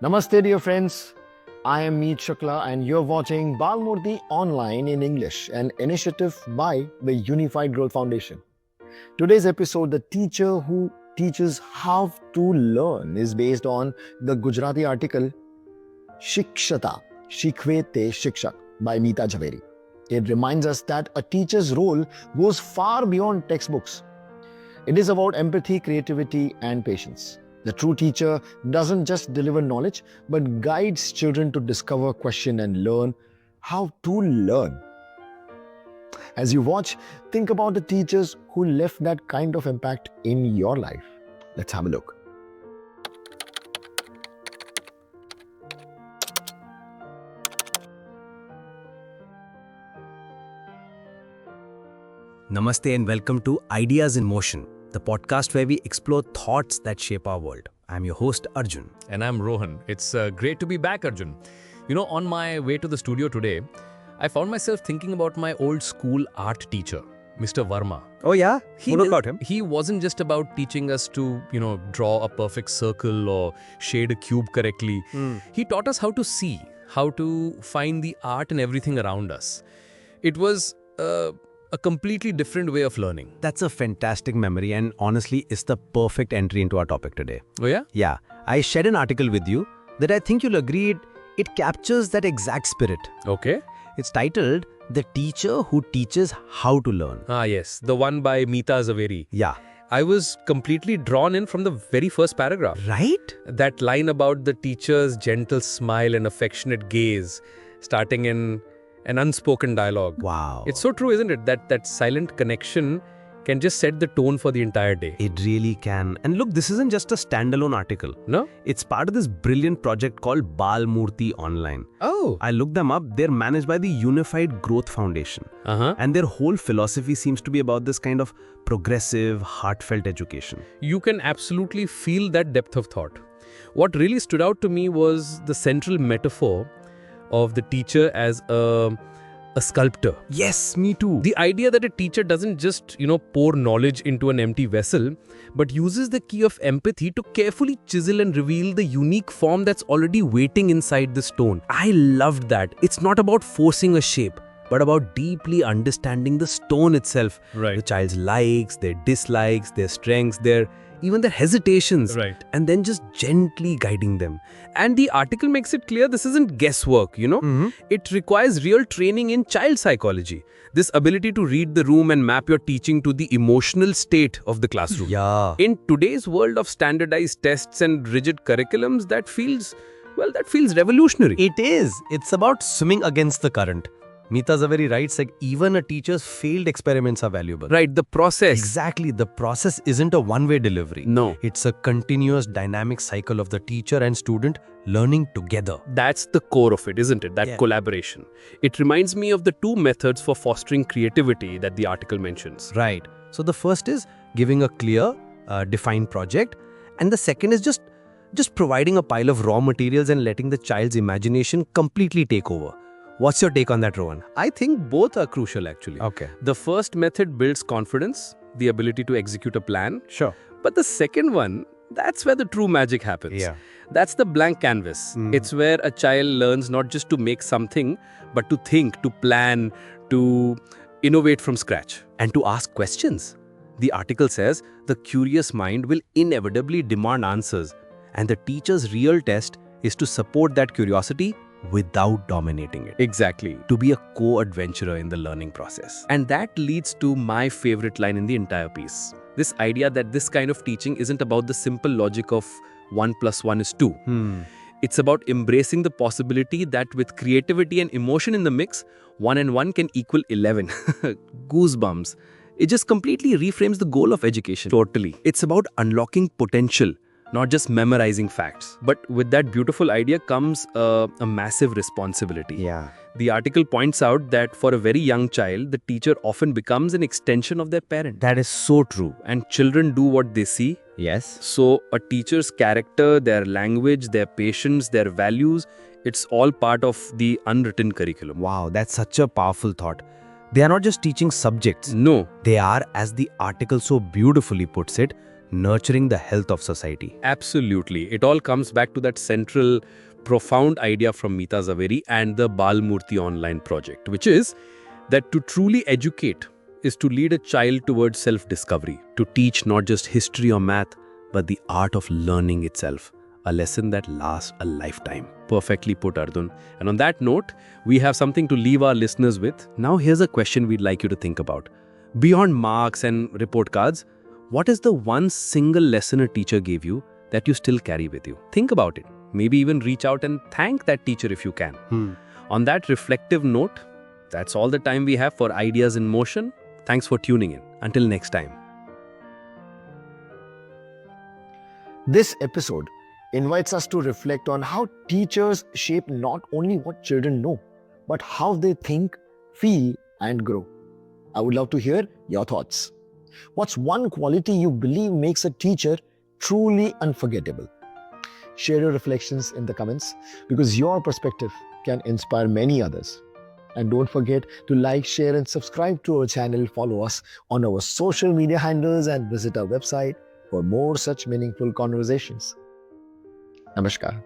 Namaste, dear friends. I am Meet Shukla, and you're watching Balmurti Online in English, an initiative by the Unified Growth Foundation. Today's episode, The Teacher Who Teaches How to Learn, is based on the Gujarati article Shikshata, Shikhvete Shikshak by Mita Zaveri. It reminds us that a teacher's role goes far beyond textbooks. It is about empathy, creativity, and patience. The true teacher doesn't just deliver knowledge, but guides children to discover, question, and learn how to learn. As you watch, think about the teachers who left that kind of impact in your life. Let's have a look. Namaste and welcome to Ideas in Motion, the podcast where we explore thoughts that shape our world. I'm your host, Arjun. And I'm Rohan. It's great to be back, Arjun. On my way to the studio today, I found myself thinking about my old school art teacher, Mr. Verma. Oh yeah? What about him? He wasn't just about teaching us to, draw a perfect circle or shade a cube correctly. He taught us how to see, how to find the art in everything around us. It was a completely different way of learning. That's a fantastic memory and honestly is the perfect entry into our topic today. Oh yeah? Yeah, I shared an article with you that I think you'll agree it captures that exact spirit. Okay. It's titled, The Teacher Who Teaches How to Learn. Ah yes, the one by Mita Zaveri. Yeah. I was completely drawn in from the very first paragraph. Right? That line about the teacher's gentle smile and affectionate gaze, starting in an unspoken dialogue. Wow. It's so true, isn't it? That silent connection can just set the tone for the entire day. It really can. And look, this isn't just a standalone article. No? It's part of this brilliant project called Balmurti Online. Oh. I looked them up. They're managed by the Unified Growth Foundation. And their whole philosophy seems to be about this kind of progressive, heartfelt education. You can absolutely feel that depth of thought. What really stood out to me was the central metaphor of the teacher as a sculptor. Yes, me too. The idea that a teacher doesn't just, pour knowledge into an empty vessel, but uses the key of empathy to carefully chisel and reveal the unique form that's already waiting inside the stone. I loved that. It's not about forcing a shape, but about deeply understanding the stone itself. Right. The child's likes, their dislikes, their strengths, even their hesitations. Right. And then just gently guiding them. And the article makes it clear this isn't guesswork, It requires real training in child psychology. This ability to read the room and map your teaching to the emotional state of the classroom. Yeah. In today's world of standardized tests and rigid curriculums, that feels revolutionary. It is. It's about swimming against the current. Mita Zaveri writes like even a teacher's failed experiments are valuable. Right, the process. Exactly. The process isn't a one-way delivery. No. It's a continuous dynamic cycle of the teacher and student learning together. That's the core of it, isn't it? That Yeah. collaboration. It reminds me of the two methods for fostering creativity that the article mentions. Right. So the first is giving a clear, defined project. And the second is just providing a pile of raw materials and letting the child's imagination completely take over. What's your take on that, Rohan? I think both are crucial, actually. Okay. The first method builds confidence, the ability to execute a plan. Sure. But the second one, that's where the true magic happens. Yeah. That's the blank canvas. It's where a child learns not just to make something, but to think, to plan, to innovate from scratch. And to ask questions. The article says the curious mind will inevitably demand answers, and the teacher's real test is to support that curiosity without dominating it. Exactly. To be a co-adventurer in the learning process. And that leads to my favorite line in the entire piece. This idea that this kind of teaching isn't about the simple logic of 1 + 1 is 2. It's about embracing the possibility that with creativity and emotion in the mix, 1 and 1 can equal 11. Goosebumps. It just completely reframes the goal of education. Totally. It's about unlocking potential, not just memorizing facts. But with that beautiful idea comes a massive responsibility. Yeah. The article points out that for a very young child, the teacher often becomes an extension of their parent. That is so true. And children do what they see. Yes. So a teacher's character, their language, their patience, their values, it's all part of the unwritten curriculum. Wow, that's such a powerful thought. They are not just teaching subjects. No. They are, as the article so beautifully puts it, nurturing the health of society. Absolutely. It all comes back to that central, profound idea from Mita Zaveri and the Balmurti Online project, which is that to truly educate is to lead a child towards self-discovery, to teach not just history or math, but the art of learning itself, a lesson that lasts a lifetime. Perfectly put, Ardun. And on that note, we have something to leave our listeners with. Now here's a question we'd like you to think about. Beyond marks and report cards, what is the one single lesson a teacher gave you that you still carry with you? Think about it. Maybe even reach out and thank that teacher if you can. On that reflective note, that's all the time we have for Ideas in Motion. Thanks for tuning in. Until next time. This episode invites us to reflect on how teachers shape not only what children know, but how they think, feel, and grow. I would love to hear your thoughts. What's one quality you believe makes a teacher truly unforgettable? Share your reflections in the comments because your perspective can inspire many others. And don't forget to like, share, and subscribe to our channel. Follow us on our social media handles and visit our website for more such meaningful conversations. Namaskar.